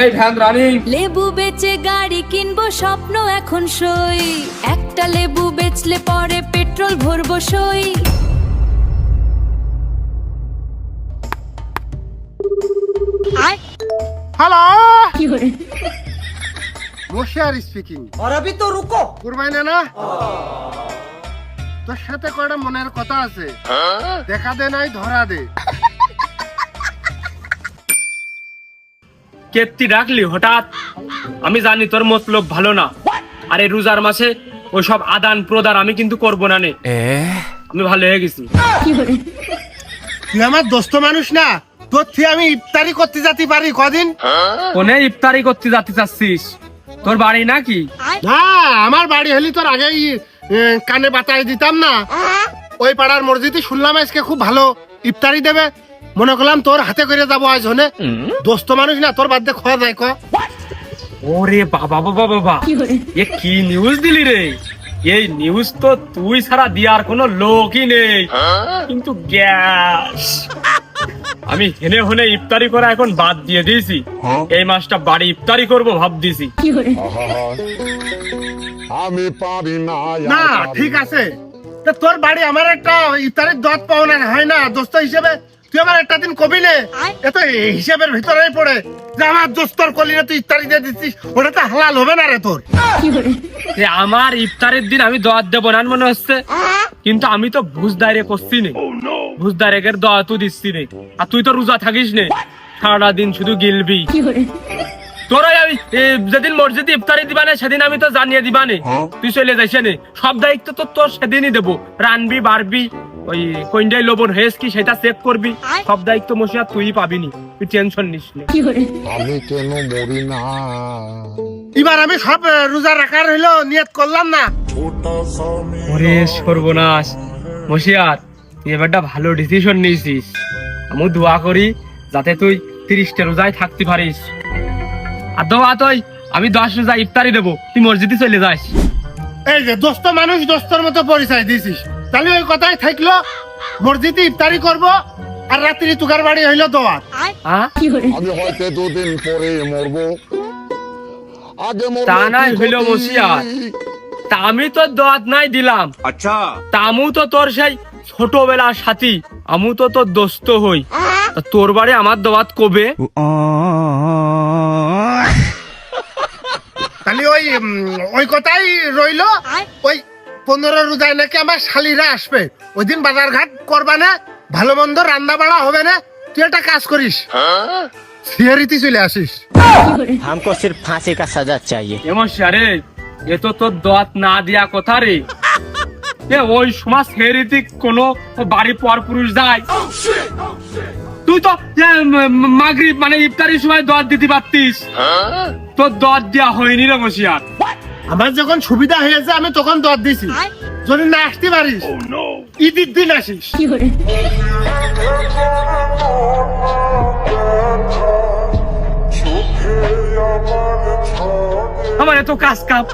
এই van running. লেবু বেচে গাড়ি কিনবো স্বপ্ন এখন সই, একটা লেবু বেচলে পরে পেট্রোল ভরবো সই। हेलो होशियार स्पीकिंग। और अभी तो रुको। কুরবাইনা না তোর সাথে কয়টা মনের কথা আছে, দেখা দে নাই ধরা দে। কেত্তি ডাকলি হঠাৎ? আমি জানি তোর মতলব ভালো না। আরে রোজার মাসে ওইসব আদান প্রদান আমি কিন্তু করবো না নে। আমি ভালো হয়ে গেছি। তুই আমার দোস্ত মানুষ না, তোর থেকে আমি ইফতারি করতে যেতে পারি কদিন? কোনে ইফতারি করতে যাতে চাচ্ছিস? তোর বাড়ি নাকি? না, আমার বাড়ি হলি তোর আগেই কানে বাতায় দিতাম না। ওই পাড়ার মসজিদে শুনলাম আজকে খুব ভালো ইফতারি দেবে, মনে করলাম তোর হাতে করে যাবো আজ হনে। দোস্ত মানুষ না, তোর বাদ দিয়ে খাওয়া যায় ক। ওরে বাবা বাবা বাবা, এ কি নিউজ দিলি রে? এই নিউজ তো তুই ছাড়া দিয়ার কোনো লোকই নেই। কিন্তু গ্যাস আমি হেনে হনে ইফতারি করা এখন বাদ দিয়ে দিয়েছি। এই মাসটা বাড়ি ইফতারি করব ভাব দিয়েছি। আমি পারি না। না ঠিক আছে, তা তোর বাড়ি আমার একটা ইফতারির দত পাওনা হয় না দোস্ত হিসেবে? তুই আমার একটা দিন কবি নে, এত হিসেবের ভিতরেই পড়ে যে আমার দোস্তর কলিনে তুই ইফতারি দিয়ে দিচ্ছিস, ওটা তো হালাল হবে না রে তোর। আমার ইফতারের দিন আমি দোয়াত দেবো না মনে হচ্ছে, কিন্তু আমি তো ভুজ দায়রে করছি নে, ভুজ দায়রেকের দোয়াতও দিচ্ছি নে। আর তুই তো রোজা থাকিস নে, সারা দিন শুধু গিলবি। তোরা আমি যেদিন মসজিদে ইফতারি দিবানে সেদিন আমি তো জানিয়ে দিবানে, তুই চলে যাইস নে। সব দায়িত্ব তো তোর সেদিনই দেবো, রানবি বাড়বি, ওই কোনটাই লবণ হয়েছে কি সেটা চেক করবি, সব দায়িত্ব মশিয়া তুই পাবিনি, তুই টেনশন নিস না। আমি কেন মরি না? এবার আমি সব রোজা রাখার হইলো নিয়ত করলাম না। ওরে সর্বনাশ মশিয়ার, তুই এবারটা ভালো ডিসিশন নিয়েছিস। আমি দোয়া করি যাতে তুই 30টা রোজায় থাকতে পারিস। আর দোয়া তুই আমি 10 রোজা ইফতারি দেবো, তুই মসজিদে চলে যাস। এই যে দোস্ত মানুষ দোস্তর মতো পরিচয় দিছিস, তাহলে ওই কথাই থাকলো, মসজিদে ইফতারি করব আর রাত্রি তুকার বাড়ি হইলো দোয়া। আমি হয়তো 2 দিন পরে মরবো। আগে তা নাই হইলো মশিয়ার, তা আমি তো দোয়াত নাই দিলাম। আচ্ছা, তা আমু তো তোর সেই ছোটবেলার সাথী, আমু তো তোর দোস্ত হই। তা তোর বাড়ি আমার দোয়াত কবে? তাহলে ওই কথাই রইলো, ওই 15 রোজায় নাকি আমার শালিরা আসবে, ওই দিন বাজার ঘাট করবা না, ভালো মন্দ রান্না বাড়া হবে না। তুই একটা কাজ করিস, সিয়ারিতে চলে আসিস। हमको सिर्फ फांसी का सजा चाहिए। রে এ তো তোর দোয়াত না দিয়া কথা রে। এ ওই সমাজ হেরিতিক কোন বাড়ি পর পুরুষ যায়? তুই তো মাগরিব মানে ইফতারির সময় দোয়াত দিতে পারতিস, তোর দোয়াত দেওয়া হয়নি রে মশিয়ার। আমার যখন সুবিধা হয়েছে আমি তখন দর দিছি, যদি না আসতে পারিস ঈদের দিন আসিস। আমার এত কাজ কাপ,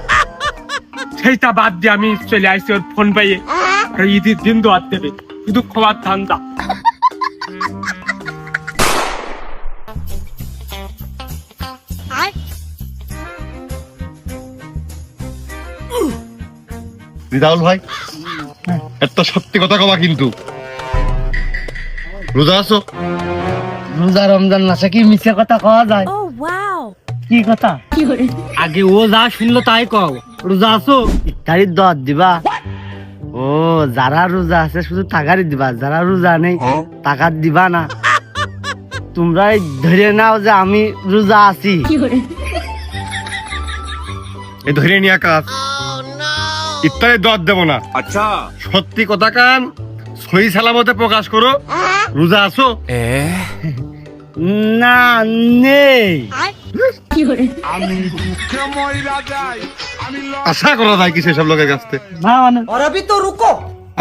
সেইটা বাদ দিয়ে আমি চলে আসছি ওর ফোন পাইয়ে। ঈদের দিন দোয়াত দেবে, শুধু খাওয়ার ধান্দা। রিদাউল ভাই, একটা সত্যি কথা কবা কিন্তু, রোজা আছো? রোজা রমজান মাসে কি মিথ্যে কথা কওয়া যায়? কি কথা? আগে ও যা শুনলো তাই কও। রোজা আছো? ইফতারির দর দিবা? ও, যারা রোজা আছে শুধু টাকারই দিবা, যারা রোজা নেই টাকার দিবা না। তোমরাই ধরে নাও যে আমি রোজা আছি। এই ধরে নিয়ে কাজ ইফতারের দোয়াত দেবো না। আচ্ছা, সত্যি কথা কান সহি সালামতে প্রকাশ করো, রোজা আছো? না, নেই। আশা করা যায় কি সেসব লোকের কাছ থেকে? না মানে और अभी तो रुको।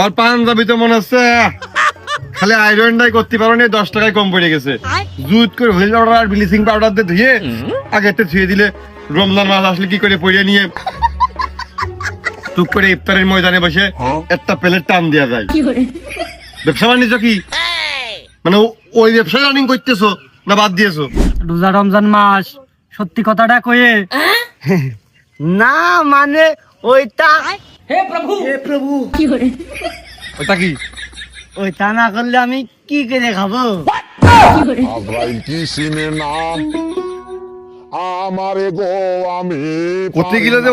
আর পাঞ্জাবি তো মনে হচ্ছে খালি আয়রনটাই করতে পারো নি, 10 টাকায় কম পড়ে গেছে। জুত করে হুইল পাউডার আর ব্লিচিং পাউডার দিয়ে ধুয়ে আগেতে ধুয়ে দিলে রমজান মাস আসলে কি করে পড়ে নিয়ে টুক করে ইফতারের ময়দানে বসে একটা প্লেট টান দেওয়া যায়। ব্যবসা বাণিজ্য কি মানে ওই ব্যবসা রানিং করতেছো না বাদ দিয়েছো? রোজা রমজান মাস, সত্যি কথাটা কয়ে। না মানে ওইটা, হে প্রভু ওটা কি? ওইটা না করলে আমি কি করে খাবো? আজরাইল কি চিনে না আমারে গো আমি করতে গেলে যে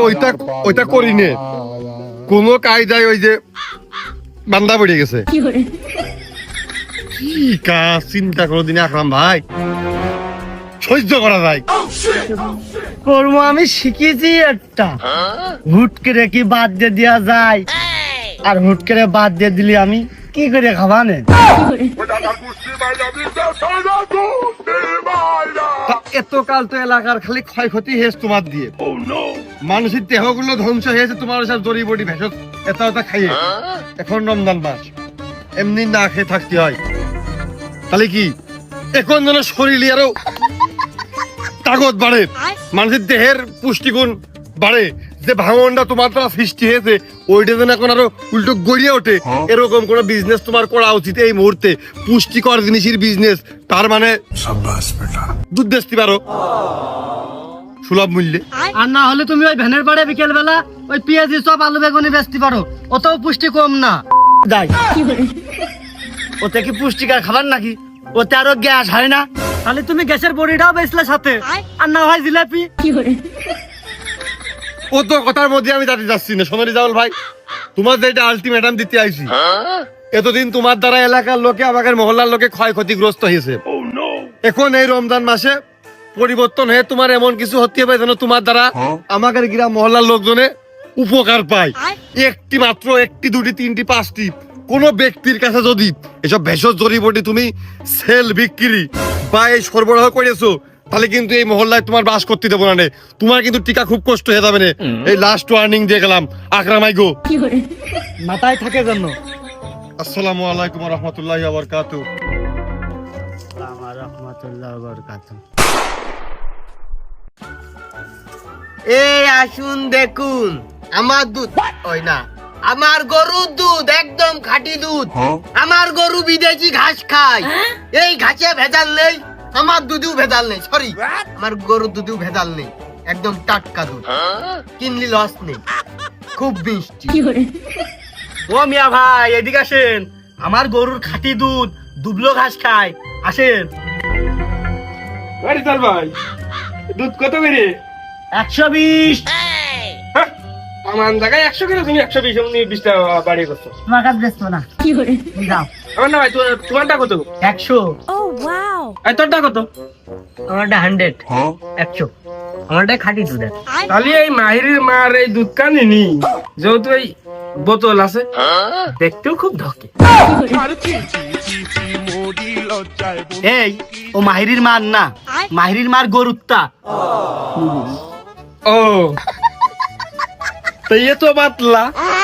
ওইটা করি নে, কোনো কায়দায় ওই যে বান্দা পড়ে গেছে। কি কাজ চিন্তা করো দিনে আকরাম ভাই, সহ্য করা যায়? কর্ম আমি শিখেছি একটা, হুট করে কি বাদ দিয়ে দেওয়া যায়, আর হুট করে বাদ দিয়ে দিলি আমি কি করে খাবানে? এতকাল তো এলাকার খালি ক্ষয়ক্ষতি হয়েছে তোমার দিয়ে, মানুষের দেহগুলো ধ্বংস হয়েছে তোমার সব জড়ি বড়ি ভেষজ এটা খাইয়ে। এখন রমজান মাস, এমনি না খেয়ে থাকতে হয়, তাহলে কি এখন যেন শরীরে আরো তাগত বাড়ে, মানুষের দেহের পুষ্টিগুণ বাড়ে, যে ভাঙনটা তোমার দ্বারা সৃষ্টি হয়েছে ওইটা যেন এখন আরো উল্টো গড়িয়ে ওঠে, এরকম কোন বিজনেস তোমার করা উচিত এই মুহূর্তে। পুষ্টিকর জিনিসের বিজনেস, তার মানে দুধ বেচতে পারো সুলভ মূল্যে। আর না হলে তুমি ওই ভ্যানের পাড়ে বিকেল বেলা ওই পেঁয়াজি সব আলু বেগুনি বেচতে পারো, ওতেও পুষ্টি কম না। যাই, ওতে কি পুষ্টিকর খাবার নাকি? ওতে আরো গ্যাস হয় না? তাহলে তুমি গ্যাসের বড়িটাও বেচলে সাথে, আর না হয় জিলাপি। ও তো কথার মধ্যে আমি দাঁড়িয়ে যাচ্ছি না। সোনালি জাওয়াল ভাই, তোমার যেটা আলটিমেটাম দিতে আইছি, এতদিন তোমার দ্বারা এলাকার লোকে আমাদের মহল্লার লোকে ক্ষয়ক্ষতিগ্রস্ত হয়েছে। এখন এই রমজান মাসে পরিবর্তন হয়ে তোমার এমন কিছু হতে হবে যেন তোমার দ্বারা আমাদের গ্রাম মহল্লার লোকজনে উপকার পায়। একটি মাত্র, একটি, দুটি, তিনটি, পাঁচটি কোন ব্যক্তির কাছে যদি এসব ভেষজ জড়িবটি তুমি সেল বিক্রি বা এই সরবরাহ করেছো, তাহলে কিন্তু এই মহল্লায় তোমার বাস করতে দেবো না। তোমার কিন্তু টিকা খুব কষ্ট হয়ে যাবে না। এই লাস্ট ওয়ার্নিং দিয়ে গেলাম। আকরাম আইগো মাথায় থাকে জন্য। আসসালামু আলাইকুম ওয়া রাহমাতুল্লাহি ওয়া বারাকাতুহু। আমার রহমাতুল্লাহ ওয়া বারাকাতুহু। এই আসুন দেখুন আমার দুধ, ওই না আমার গরুর দুধ, একদম খাঁটি দুধ। আমার গরু বিদেশি ঘাস খায়, এই ঘাসে ভেজাল নেই, আমার দুধেও ভেজাল নেই। সরি, আমার গরুর দুধেও ভেজাল নেই, একদম টাটকা দুধ, কিনলি লস নেই, খুব মিষ্টি। ও মিয়া ভাই এদিকে আসেন, আমার গরুর খাঁটি দুধ, দুবলো ঘাস খায়, আসেন। ভাই দুধ কত করে? 120। আমার জায়গায় 100 করে, তুমি 120 এমনি 20 টাকা বাড়িয়ে করছো। তোমার কাছে বেচবো না, যাও। আমার না ভাই, তোমারটা কত? 100। আর তোরটা কত? আমারটা 100। 100 আমারটা খাঁটি দুধ। তাহলে এই মাহিরের মার এই দুধ কানিনি, যেহেতু এই বোতল আছে, দেখতেও খুব ঢকে। এই ও মাহিরির মার না, মাহিরির মার গরুত্তা। ও তো ইয়ে তো বাতলা।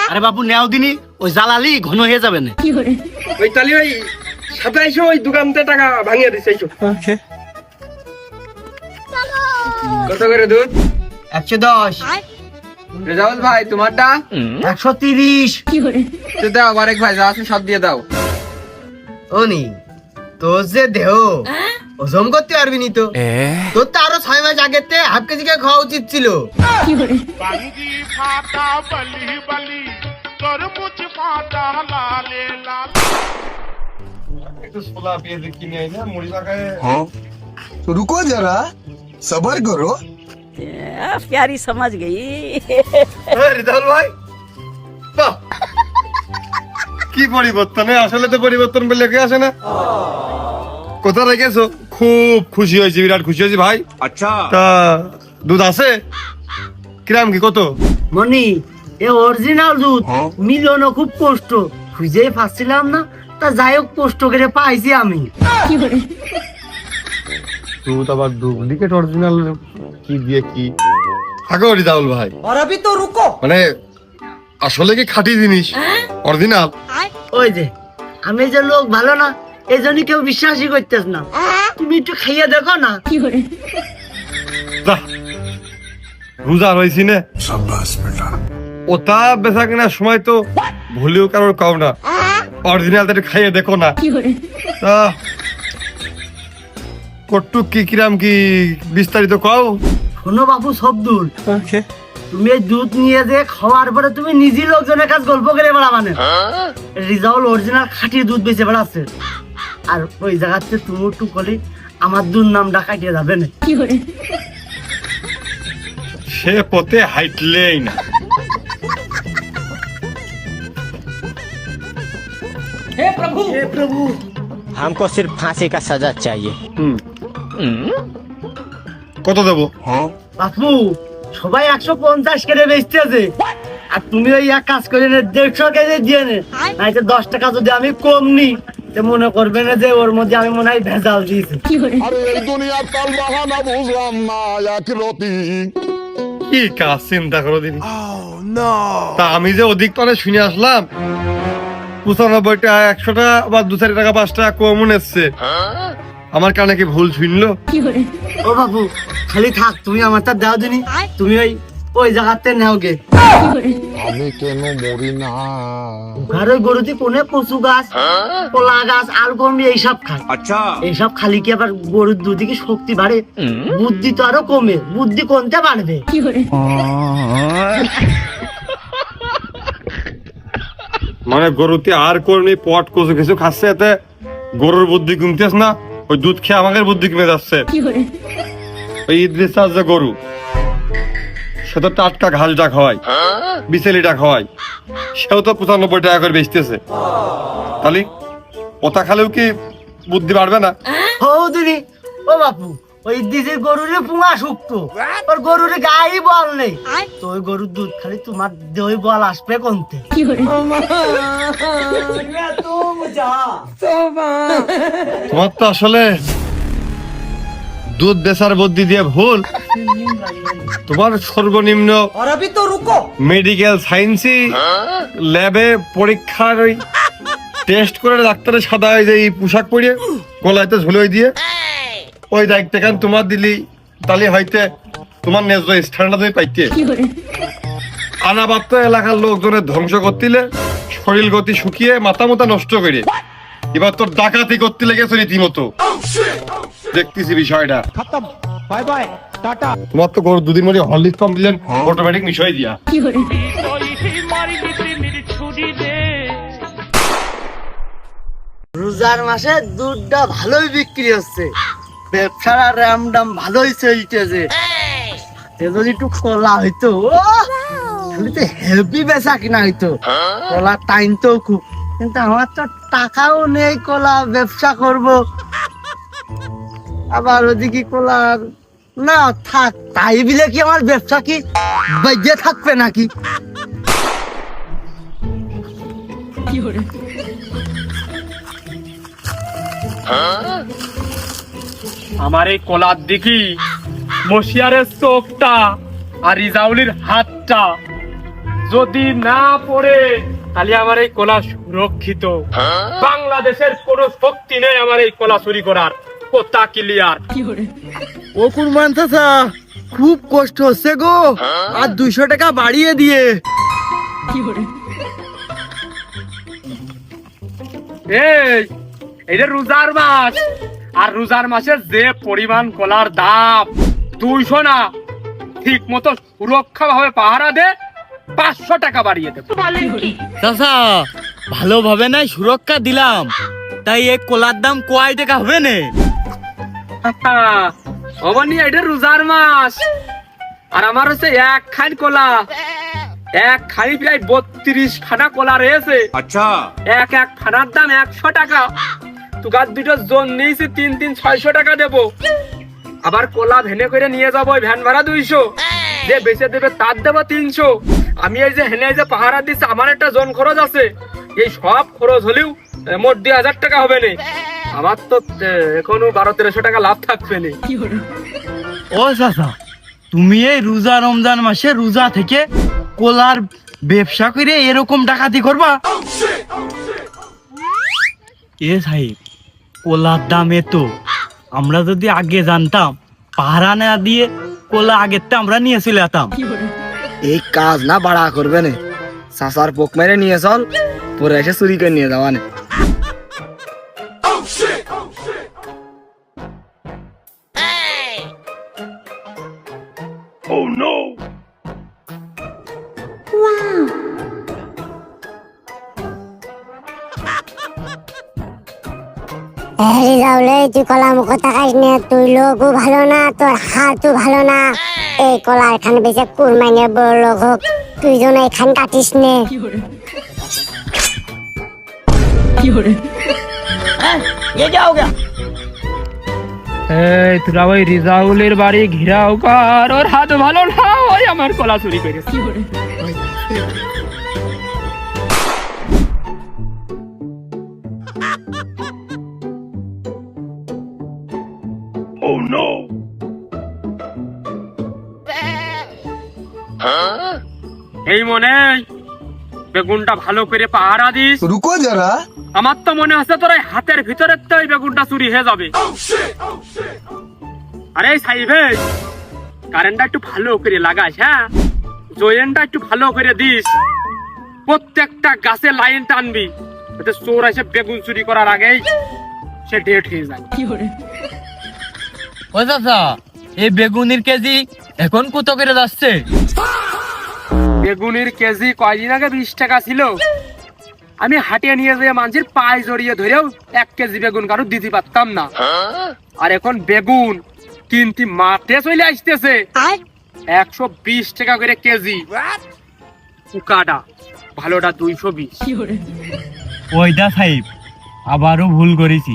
আরে বাবু নেও দিনি, ওই জ্বালালি ঘন হয়ে যাবে না। ওই তাহলে ওই 2700 ওই দোকানতে টাকা ভাঙিয়ে দিছে। কত করে দুধ? 110। রেজাউল ভাই তোমারটা? 130। তো দাও বারেক ভাই, যা আছে সব দিয়ে দাও। ওনি তোর যে দেহ হজম করতে পারবি নি তো, তোর তো আরো 6 মাস আগেতে হাফ কেজি করে খাওয়া উচিত ছিল। বাঙ্গি ফাটা বলি বলি তরমুজ ফাটা লালে লাল। একটু ছোলা পেঁয়াজ কিনে আই না, মুড়ি মাখায়। तो रुको जरा सबर करो। प्यारी समझ गई। রিজাউল ভাই, বাহ, কি পরিবর্তন! আসলে তো পরিবর্তন বলে কে আসে না। কোথা রেখেছো? খুব খুশি হয়েছি, বিরাট খুশি হয়েছি ভাই। আচ্ছা, তা দুধ আছে কিরাম কি কত? মনি এ অরিজিনাল দুধ, মিলনো খুব কষ্ট, খুঁজেই পাচ্ছিলাম না, তা যাই হোক কষ্ট করে পাইছি আমি। দুধ আবার ডুপ্লিকেট অরিজিনাল কি দিয়ে কি? থাকো রিজাউল ভাই, और अभी तो रुको। মানে আসলে কি খাঁটি জিনিস অরিজিনাল? ওই যে আমি যে লোক ভালো না, এই জন্য কেউ বিশ্বাসই করতেছ না। তুমি একটু খাইয়ে দেখো না। যা, রোজা রয়েছি না, ওটা বেচা কেনার সময় তো ভুলেও কারোর কাও না, অরিজিনাল খাইয়ে দেখো না। তা কট্টু কি কিরাম কি বিস্তারিত কও। শোনো বাবু সবদুল, তুমি এই দুধ নিয়ে যে খাওয়ার পরে তুমি নিজে লোকজনের কাছে গল্প করে বেড়াবানে, রিজাউল অরিজিনাল খাঁটি দুধ বেঁচে বেড়াচ্ছে, আর ওই জায়গাতে তুমি একটু করলে আমার দুধ নাম ডাকাইতে যাবে না। সে পথে হাইটলেই না। हमको सिर्फ फांसी का सजा चाहिए। কত দেবো? বাপু সবাই 150 করে বেচতেছে, আর তুমি ওই এক কাজ করে 150 কেজি দিয়ে নে, নাইতে 10 টাকা যদি আমি কম নি তো মনে করবে না যে ওর মধ্যে আমি মনে হয় ভেজাল দিয়েছি। আরে এই দুনিয়ার তাল বাহানা বুঝলাম না এক রতি। কি কাজ চিন্তা করো দিদি। তা আমি যে অধিক পারে শুনে আসলাম 95 টাকা 100 টাকা বা 2-4 টাকা 5 টাকা কম এসছে, আমার কানে কি ভুল শুনলো? ও বাবু খালি থাক, তুমি আমার তা দাও দিনি, তুমি ওই জায়গাতে নাও গে। আমি কেন মরি না? ঘরের গরুতে কোনে কচু গাছ, কলা গাছ, আলগন্ডি এইসব খায়। আচ্ছা, এইসব খালি কি আবার গরুর দুধে কি শক্তি বাড়ে? বুদ্ধি তো আরো কমে, বুদ্ধি কোনটা বাড়বে? মানে গরুতে আর কর্মী পট কচু কিছু খাচ্ছে, এতে গরুর বুদ্ধি কমতেছ না, ওই দুধ খেয়ে আমাদের বুদ্ধি কমে যাচ্ছে। ওই ইদ্রিস যে গরু, সে তো টাটকা ঘাসটা খাওয়াই, বিচেলিটা খাওয়াই, সেও তো 95 টাকা করে বেচতেছে। তাহলে ওটা খালেও কি বুদ্ধি বাড়বে না? ও দিনি, ও বাপু ওই দিদির গরুরে পুঙা শুকতো, ওর গরুরে গায়ে বল নেই, তো ওই গরুর দুধ খালি তোমার দই বল আসবে কোনতে? তোমার তো আসলে দুধ বেচার বুদ্ধি দিয়ে ভুল। তোমার সর্বনিম্ন মেডিকেল সায়েন্সই ল্যাবে পরীক্ষার ওই টেস্ট করে ডাক্তারের সাদা যে এই পোশাক পরিয়ে গলাইতে ঝুলোই দিয়ে ওই দায়িত্ব কেন তোমার দিলি, তাহলে হয়তো তোমার ন্যায্য স্থানটা তুমি পাইতে। আনাবাত্ত এলাকার লোকজনের ধ্বংস করতিলে, শরীর গতি শুকিয়ে মাথা মোতা নষ্ট করে এবার তোর ডাকাতি করতে লেগেছে রীতিমতো। দেখতেছি বিষয়টা। তোমার তো গরু দুদিন মধ্যে হরলিক্স কমপ্লেন অটোমেটিক মিশাই দিয়া। রোজার মাসে দুধটা ভালোই বিক্রি হচ্ছে, ব্যবসাটা র্যামডাম ভালোই চলতেছে। যদি একটু কলা হইতো, হেভি বেচা কিনা হইতো, কলা টাইম তো খুব, কিন্তু আমার তো টাকাও নেই কলা ব্যবসা করব, আবার ওদিকে কলা না থাক, তাই বলে কি আমার ব্যবসা কি বেজে থাকবে নাকি? আমার এই কলার দিকি মশিয়ারের চোখটা আর রিজাউলির হাতটা যদি না পড়ে, তাহলে আমার এই কলা সুরক্ষিত। বাংলাদেশের কোন শক্তি নেই আমার এই কলা চুরি করার। কথা ক্লিয়ার? ও কুরবান চাচা, খুব কষ্ট হচ্ছে গো, আর 200 টাকা বাড়িয়ে দিয়ে। এইটা রোজার মাস, আর রোজার মাসে যে পরিমাণ কলার দাম 200 না, ঠিক মতো সুরক্ষা ভাবে পাহারা দে 500 টাকা বাড়িয়ে দেব। চাচা ভালোভাবে নাই সুরক্ষা দিলাম, তাই এক কলার দাম কয় টাকা হবে না? অবনি এটা রোজার মাস, আর আমার হচ্ছে এক খানি কলা, এক খানি প্রায় 32 খানা কলা রয়েছে। আচ্ছা, এক খানার দাম 100 টাকা। তুকার দুটো জোন নিয়েছি 3-600 টাকা দেবো। আবার কলা ভেনে করে নিয়ে যাবো, ভ্যান ভাড়া 200, যে বেঁচে দেবে তার দেবো 300। আমি এই যে হেনে যে পাহারা দিচ্ছি, আমার একটা জোন খরচ আছে, এই সব খরচ হলেও মোট 2000 টাকা হবে না। আমার তো এখনো 1200-1300 টাকা লাভ থাকবে না। ও চাচা, তুমি এই রোজা রমজান মাসে রোজা থেকে কলার ব্যবসা করে এরকম ডাকাতি করবা? এ সাহেব, কলার দাম এত, আমরা যদি আগে জানতাম পাহারা না দিয়ে কলা আগের তো আমরা নিয়ে চলে যেতাম। এই কাজ না বাড়া করবে না, চাচার পোক মেরে নিয়ে চল, পরে এসে চুরি করে নিয়ে যাওয়া না। রিজাউলে তুই কলা মুখ তাকাইস নে, তুই লোকও ভালো না, তোর হাতও ভালো না। এই কলা এখান বেঁচে কুরমাইনের বড় লোক হোক, তুই যেন এখান কাটিস নে। ये क्या हो गया? এই তোরা ওই রিজাউলের বাড়ি ঘিরাও কর, ওর হাত ভালো না, ওই আমার কলা চুরি করেছে। এই মনে বেগুনটা ভালো করে পাহারা দিস। रुको जरा আমার তো মনে হচ্ছে তোর ওই হাতের ভিতরে তো এই বেগুনটা চুরি হয়ে যাবে। আরে সাইবে, কারেন্টটা একটু ভালো করে লাগাস, হ্যাঁ, জয়েনটা একটু ভালো করে দিস, প্রত্যেকটা গাছে লাইন টানবি, যাতে চোর এসে বেগুন চুরি করার আগেই সে ডেট হয়ে যায়। ও চাচা, এই বেগুনের কেজি এখন কত করে যাচ্ছে? বেগুনের কেজি কয়দিন আগে 20 টাকা ছিল। আমি হাটিয়ে নিয়ে যেয়ে মানুষের পায়ে জড়িয়ে ধরেও 1 কেজি বেগুন কারো দিতে পারতাম না। আর এখন বেগুন কিনতে মাঠে চলে আসতেছে 120 টাকা করে কেজি, পোকাটা ভালোটা 220। ওইটা সাহেব, আবারও ভুল করেছি।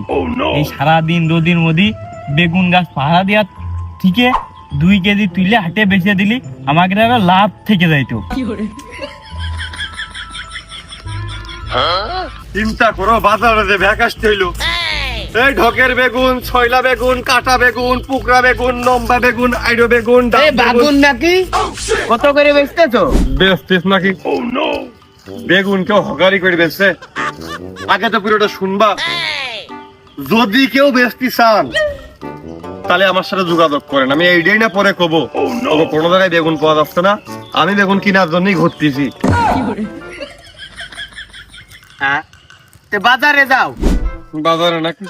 এই সারাদিন রোদির মধ্যে বেগুন গাছ পাহারা দেওয়া থেকে 2 কেজি তুলে হাটে বেচে দিলি, আমাকে আবার লাভ থেকে যাইতো। চিন্তা করো, বাজারে যে ভ্যাকাশতে হইলো, এই ঢকের বেগুন, ছয়লা বেগুন, কাটা বেগুন, পুকরা বেগুন, লম্বা বেগুন, আইডো বেগুন, বেগুন নাকি কত করে বেচতেছো? বেচতিস নাকি? বেগুন কেউ হকারি করে বেচছে? আগে তো পুরোটা শুনবা। যদি কেউ বেচতে চান তাহলে আমার সাথে যোগাযোগ করেন, আমি এইটাই না পরে কব। কোনো জায়গায় বেগুন পাওয়া যাচ্ছে না, আমি বেগুন কেনার জন্যই ঘুরতেছি। হ্যাঁ, বাজারে যাও। বাজারে নাকি?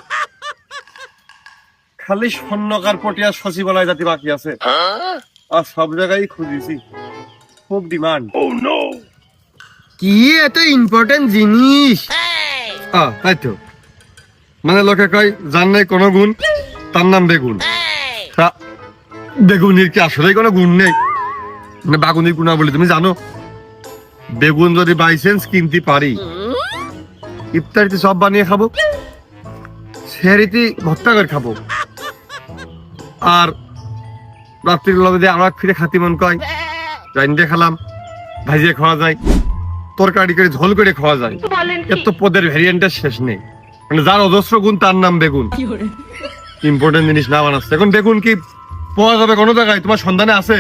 খালি স্বর্ণকার পটিয়া সচিবালয় জাতি বাকি আছে, আর সব জায়গায় খুঁজেছি, খুব ডিমান্ড। কি এত ইম্পর্টেন্ট জিনিস? তাই তো, মানে লোকে কয় যার নাই কোনো গুণ তার নাম বেগুন। তা বেগুনের কি আসলে কোনো গুণ নেই? মানে বাগুনির গুণা বলি তুমি জানো? বেগুন যদি বাই চান্স কিনতে পারি, ইফতারিতে সব বানিয়ে খাবো, সেহরিতে ভর্তা করে খাবো, আর রাত্রির লবে দিয়ে আমরা ফিরে খাতি মন কয় রাইন্দে খেলাম, ভাজিয়ে খাওয়া যায়, তরকারি করে ঝোল করে খাওয়া যায়। এর তো পদের ভ্যারিয়েন্টের শেষ নেই। মানে যার অজস্র গুণ তার নাম বেগুন। ইম্পর্টেন্ট জিনিস না বানাচ্ছে। এখন বেগুন কি পাওয়া যাবে কোনো জায়গায়? তোমার সন্ধানে আছে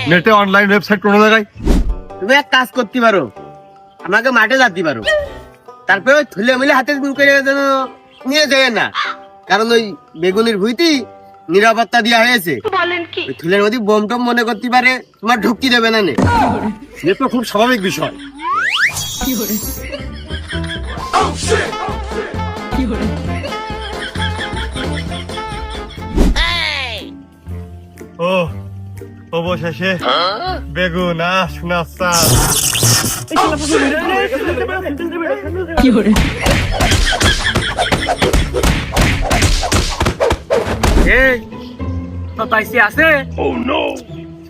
নেটে, অনলাইন ওয়েবসাইট কোনো জায়গায়? তুমি এক কাজ করতে পারো, আমাকে মাঠে যেতে পারো, তারপরে ওই থুলে মিলে হাতে করে যেন নিয়ে যায় না, কারণ ওই বেগুনের ভুইতি নিরাপত্তা দেওয়া হয়েছে। ওই থুলের মধ্যে বোম টোম মনে করতে পারে, তোমার ঢুকি দেবে না। সে তো খুব স্বাভাবিক বিষয়। ও অবশেষে বেগুন শোনাচ্ছা। পাইসি আছে?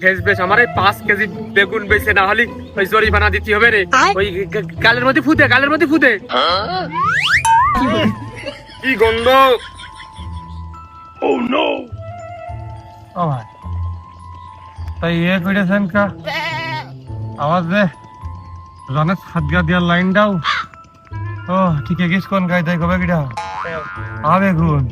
শেষ বেশ আমার এই 5 কেজি বেগুন বেচে, না হলে ওই জরিমানা দিতে হবে রে। ওই গালের মধ্যে ফুটে, গালের মধ্যে ফুটে। কি গন্ধ! তাই ইয়ে করেছেন কা আওয়াজ দে জনে সাদগা দিয়ার লাইন দাও। ও ঠিক আছে, কোন গাই তাই কবে কিটা বেগুন?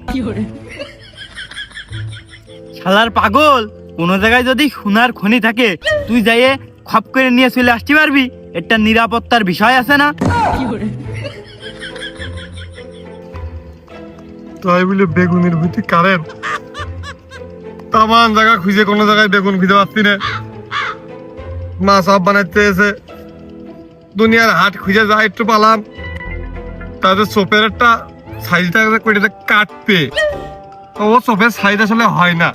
শালার পাগল, কোন জায়গায় যদি সোনার খনি থাকে তুই যাইয়ে খপ করে নিয়ে চলে আসতে পারবি, এটা নিরাপত্তার বিষয় আছে না? তাই বলে বেগুনের ভিতরে কারেন্ট? তামান জায়গা খুঁজে কোনো জায়গায় বেগুন খুঁজে পাচ্ছি না। মা সব বানাইতে এসে দুনিয়ার হাট খুঁজে যা একটু পালাম, তাদের চোপের একটা সাইজটা করে কাটতে, ও চোপের সাইজ আসলে হয় না,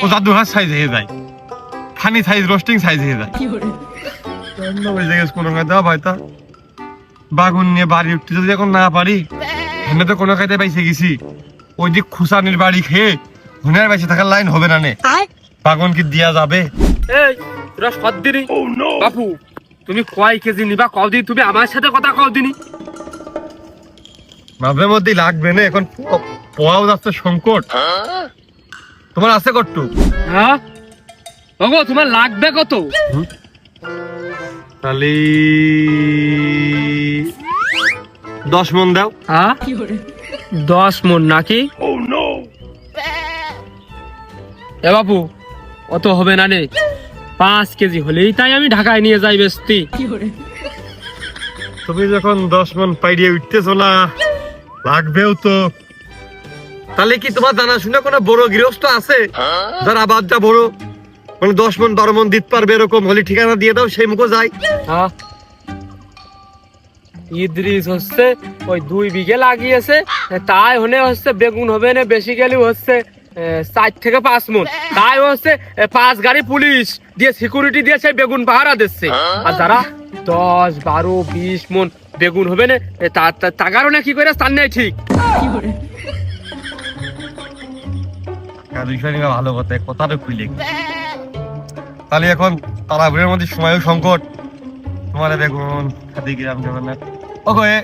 ও জাদু হাত সাইজ হয়ে যায়। ফানি সাইজ রোস্টিং সাইজ হয়ে যায় ওই জায়গায় কোনো কাজ দেওয়া ভাই তা বাগুন নিয়ে বাড়ি উঠতে যদি এখন না পারি এমনি তো কোনো কাজে পাইছে গেছি ওই দিক খুসানির বাড়ি খেয়ে হুনার বাইসে থাকার লাইন হবে না নে বাগুন কি দিয়া যাবে এই তোরা সদ্দিনি বাপু তুমি কয় কেজি নিবা কদিন তুমি আমার সাথে কথা কদিনি মাঝে মধ্যেই লাগবে না এখন পোয়াও যাচ্ছে সংকট তোমার আছে কট্টু হ্যাঁ ওগো তোমার লাগবে কত তাহলে 10 মন দাও হ্যাঁ 10 মন নাকি এ বাপু অত হবে না নে 5 কেজি হলেই তাই আমি ঢাকায় নিয়ে যাই বেস্তি তুমি যখন 10 মন পাইড়িয়ে উঠতেছো না লাগবেও তো তাহলে কি তোমার জানা শুনে কোনো বড় গৃহস্থ আছে যার আবাদটা বড় মানে 10 মন 12 মন দিতে পারবে এরকম হলে ঠিকানা দিয়ে দাও সেই মুখো যাই হ্যাঁ ইদ্রিস হচ্ছে ওই 2 বিঘে লাগিয়েছে তাই হনে হচ্ছে বেগুন হবে না বেশি গেলে হচ্ছে 4 থেকে 5 মন তাই হচ্ছে 5 গাড়ি পুলিশ দিয়ে সিকিউরিটি দিয়ে সেই বেগুন পাহারা দিচ্ছে আর যারা 10 12 20 মন বেগুন হবে না তার কারণে কি করে স্থান নেই ঠিক ভালো কথা কথাটা খুলে তাহলে এখন তারাপুরের মধ্যে সময়ও সংকট তোমার বেগুন খাদি গ্রাম যাবে না ওকে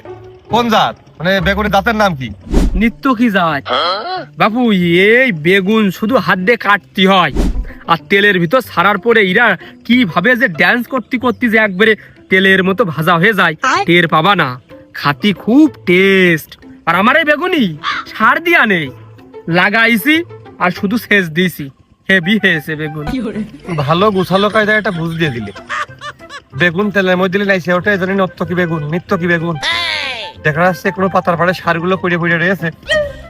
কোন জাত মানে বেগুনের জাতের নাম কি নিত্য কি যায় বাপু এই বেগুন শুধু হাত দিয়ে কাটতে হয় আর তেলের ভিতর ছাড়ার পরে এরা কিভাবে যে ড্যান্স করতে করতে যে একবারে তেলের মতো ভাজা হয়ে যায় টের পাবা না খাতি খুব টেস্ট আর আমার এই বেগুনই সার দিয়া নেই লাগাইছি আর শুধু সেচ দিয়েছি হেভি হয়েছে বেগুন ভালো গুছালো কায়দায় একটা বুঝ দিয়ে দিলে বেগুন তেলের মধ্যে দিলে নাইছে ওটাই জানি নত্য কি বেগুন নিত্য কি বেগুন দেখা যাচ্ছে কোনো পাতার পাড়ে সারগুলো পড়ে পড়ে রয়েছে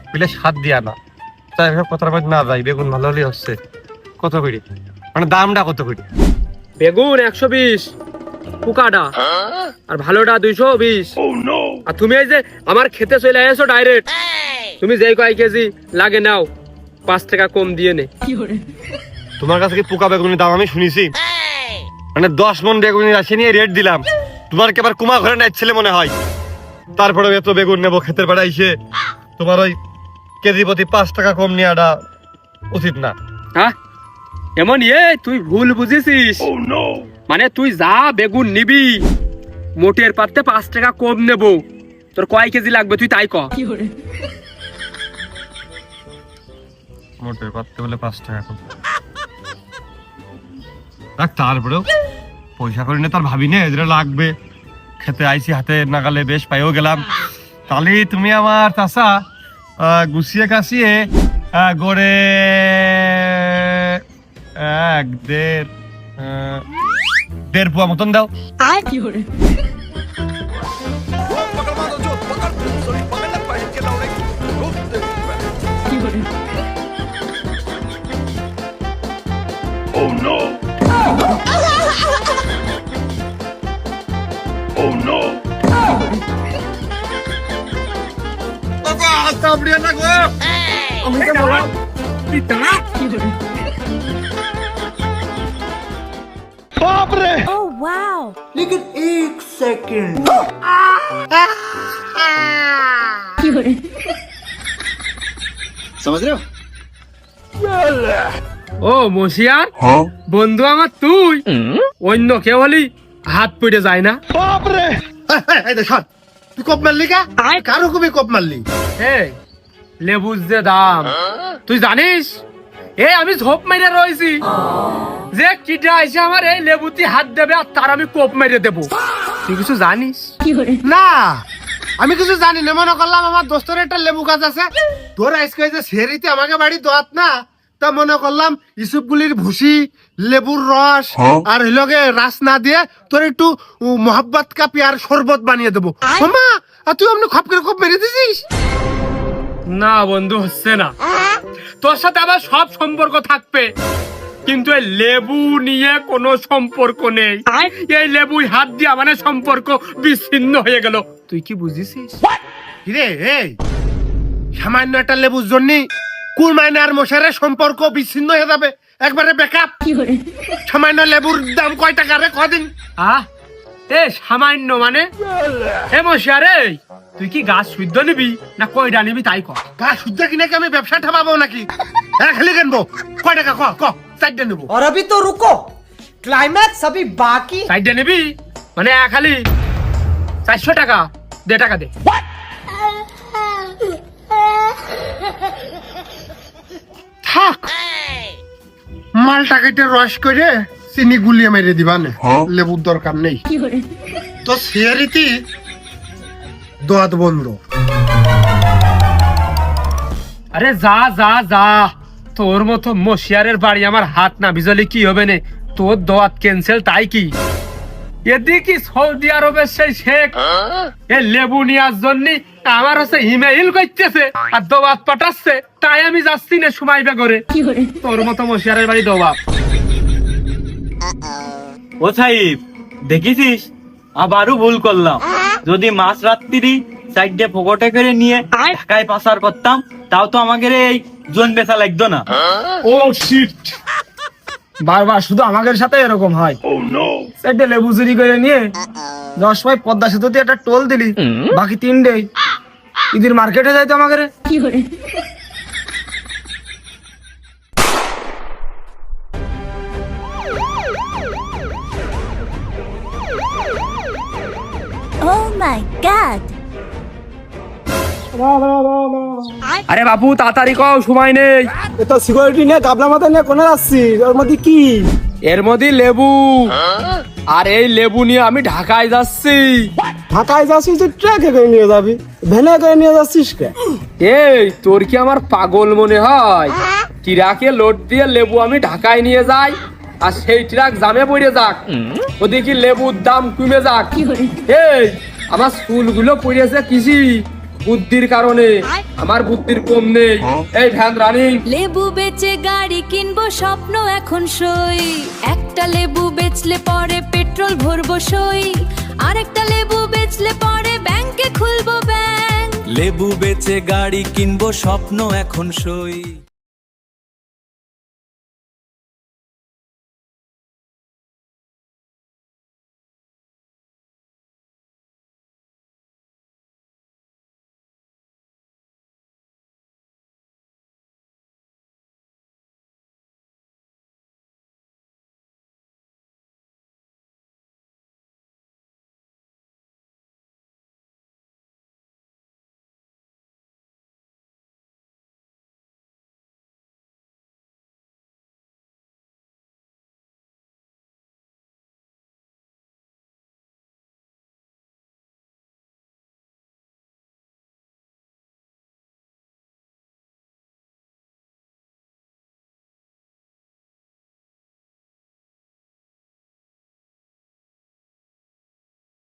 বুঝলে সার দিয়া না তাই পাতার পাড়ে না যাই বেগুন ভালো হলেই হচ্ছে কত করে মানে দামটা কত করে বেগুন 120 পোকাটা আর ভালোটা 220 আর তুমি এই যে আমার খেতে চলে এসো ডাইরেক্ট তুমি যেই কয় কেজি লাগে নাও 5 টাকা কম দিয়ে নে তোমার কাছে কি পোকা বেগুনের দাম আমি শুনেছি মানে 10 মন বেগুনের আসে নিয়ে রেট দিলাম তোমার কি আবার কুমা ঘরে নাই ছেলে মনে হয় তারপরে এত বেগুন নেবো ক্ষেতের বেড়া এসে তোমার ওই কেজি প্রতি 5 টাকা কম নেওয়াটা উচিত না হ্যাঁ এমন তুই ভুল বুঝেছিস মানে তুই যা বেগুন নিবি মোটের পাতে 5 টাকা কম নেব তোর কয় কেজি লাগবে তুই তাই ক মোটের পাতে বলে 5 টাকা কম রাখ তারপরেও পয়সা করে নে তার ভাবি নে এদের লাগবে খেতে আইসি হাতে নাগালে বেশ পাইও গেলাম তাহলে তুমি আমার চাষা গুছিয়ে কাছিয়ে গড়ে 1.5 পোয়া মতন দাও समझ रहे हो ও মশিয়ার বন্ধু আমার তুই অন্য কেউ হলি হাত পড়ে যায় না তুই কোপ মারলি কা কারো কবি কোপ মারলি এই লেবুর যে দাম তুই জানিস আমি ঝোপ মেরে রয়েছি যে কিটা এসে আমার এই লেবুতে হাত দেবে আর তার আমি কোপ মেরে দেবো তুই কিছু জানিস না আমি কিছু জানি না মনে করলাম আমার দোস্তের একটা লেবু গাছ আছে তোর আজকে যে সেরিতে আমাকে বাড়ি দোয়াত না তা মনে করলাম ইসুপগুলির ভুসি লেবুর রস আর হইলগে রাস না দিয়ে তোর একটু মোহাব্বত কা পিয়ার শরবত বানিয়ে দেবো মামা আর তুই অমনি খপ করে খপ মেরে দিছিস না বন্ধু হচ্ছে না তোর সাথে আবার সব সম্পর্ক থাকবে কিন্তু এই লেবু নিয়ে কোনো সম্পর্ক নেই এই লেবু হাত দিয়ে মানে সম্পর্ক বিচ্ছিন্ন হয়ে গেল তুই কি বুঝিস রে এই সামান্য একটা লেবুর জন্য কুরমাইনার মশারের সম্পর্ক বিচ্ছিন্ন হয়ে যাবে একবারে বেকআপ। সামান্য লেবুর দাম কয় টাকা রে কদিন? এ সামান্য মানে এ মশিয়ারে, তুই কি গাছ শুদ্ধ নিবি না কয়টা নিবি তাই ক। গাছ শুদ্ধ কিনে কি আমি ব্যবসা ঠাপাবো নাকি? খালি কিনবো কয় টাকা? ক 4টা নেবো। और अभी तो रुको, क्लाइमैक्स अभी बाकी। চারটা নিবি মানে খালি 400 টাকা দে, টাকা দে। থাক, মালটা কেটে রস করে চিনি গুলিয়ে মেরে দিবা না, লেবুর দরকার নেই তো। সিয়ারিতি দোয়াত বন্ধ। আরে যা যা যা, তোর মতো মশিয়ারের বাড়ি আমার হাত না ভিজলে কি হবে নে? তোর দোয়াত ক্যান্সেল তাই কি? এদিকে সৌদি আরবের সেই শেখ এ লেবু নেওয়ার জন্য আমার হচ্ছে ইমেইল করতেছে আর দোয়াত পাঠাচ্ছে, তাই আমি যাচ্ছি না সময় বে করে। তোর মতো মশিয়ারের বাড়ি দোয়াত। ও সাহিব, দেখেছিস আবারও ভুল করলাম। যদি মাছ রাত্রি সাইডে পকেটে করে নিয়ে ঢাকায় পাচার করতাম, তাও তো আমাকে এই জোন বেচা লাগতো না। ও শিট, বারবার শুধু আমাদের সাথে এরকম হয়। সাইডে লেবু চুরি করে নিয়ে 10 ভাই পদ্মা সেতুতে একটা টোল দিলি, বাকি 3 ডে ঈদের মার্কেটে যাইতো আমাদের। Oh my god! আরে বাপু তাড়াতাড়ি কও, সময় নেই। তো সিকিউরিটি নিয়ে গাবলা মাথা নিয়ে কোনে যাচ্ছি? ওর মধ্যে কি? এর মধ্যে লেবু, আর এই লেবু নিয়ে আমি ঢাকায় যাচ্ছি। ঢাকায় যাচ্ছিস তো ট্রাকে করে নিয়ে যাবি, ভ্যানে করে নিয়ে যাচ্ছিস কে? এই তোর কি আমার পাগল মনে হয়? ট্রাকে লোড দিয়ে লেবু আমি ঢাকায় নিয়ে যাই, আর সেই ট্রাক জামে পড়ে যাক, ওদিকে লেবুর দাম কমে যাক। এই আমার ফুলগুলো পড়েছে কৃষি বুদ্ধির কারণে, আমার বুদ্ধির কম নেই। এই ভ্যান রানিং। লেবু বেচে গাড়ি কিনবো স্বপ্ন এখন সই, একটা লেবু বেচলে পরে পেট্রোল ভরবো সই, আরেকটা লেবু বেচলে পরে ব্যাংকে খুলবো ব্যাংক। লেবু বেচে গাড়ি কিনবো স্বপ্ন এখন সই।